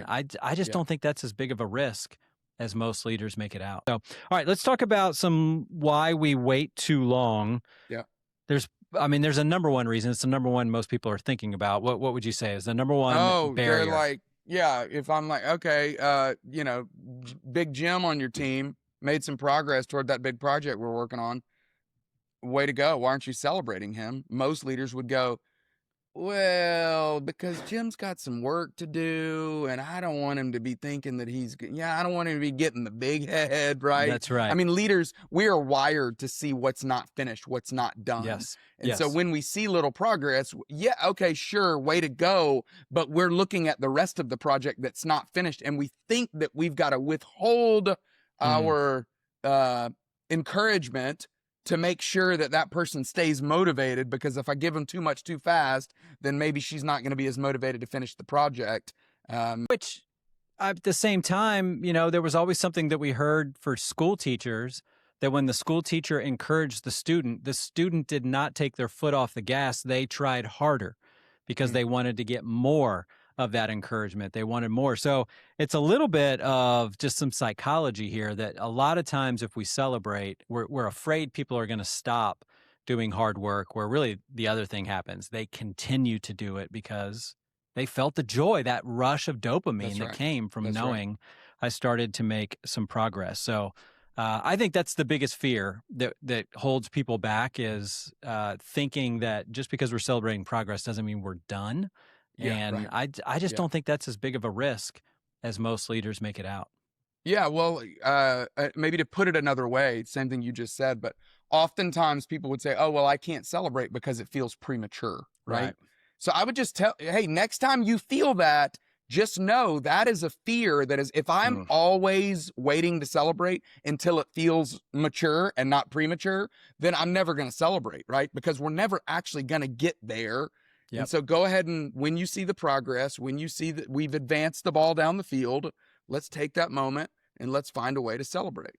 I just Yeah. don't think that's as big of a risk as most leaders make it out. So, all right, let's talk about why we wait too long. Yeah. There's, I mean, there's a number one reason. It's the number one most people are thinking about. What would you say is the number one Oh, they're barrier? like, yeah, if I'm like, okay, big Jim on your team made some progress toward that big project we're working on. Way to go. Why aren't you celebrating him? Most leaders would go, well, because Jim's got some work to do, and I don't want him to be thinking that I don't want him to be getting the big head, right? That's I right. mean, leaders, we are wired to see what's not finished, what's not done. Yes. And so Yes. when we see little progress, yeah, okay, sure, way to go. But we're looking at the rest of the project that's not finished, and we think that we've got to withhold Mm, our encouragement to make sure that that person stays motivated, because if I give them too much too fast, then maybe she's not going to be as motivated to finish the project. which at the same time, you know, there was always something that we heard for school teachers that when the school teacher encouraged the student did not take their foot off the gas. They tried harder because Mm, they wanted to get more of that encouragement. They wanted more. So it's a little bit of just some psychology here that a lot of times if we celebrate, we're afraid people are going to stop doing hard work, where really the other thing happens. They continue to do it because they felt the joy, that rush of dopamine that's that right. came from That's right. knowing I started to make some progress. So I think that's the biggest fear that holds people back is thinking that just because we're celebrating progress doesn't mean we're done. Yeah, And right. I just Yeah. don't think that's as big of a risk as most leaders make it out. Yeah, well, maybe to put it another way, same thing you just said, but oftentimes people would say, "Oh, well, I can't celebrate because it feels premature," right? Right. So I would just tell, hey, next time you feel that, just know that is a fear that is, if I'm Mm, always waiting to celebrate until it feels mature and not premature, then I'm never going to celebrate, right? Because we're never actually going to get there. And yep. so go ahead, and when you see the progress, when you see that we've advanced the ball down the field, let's take that moment and let's find a way to celebrate.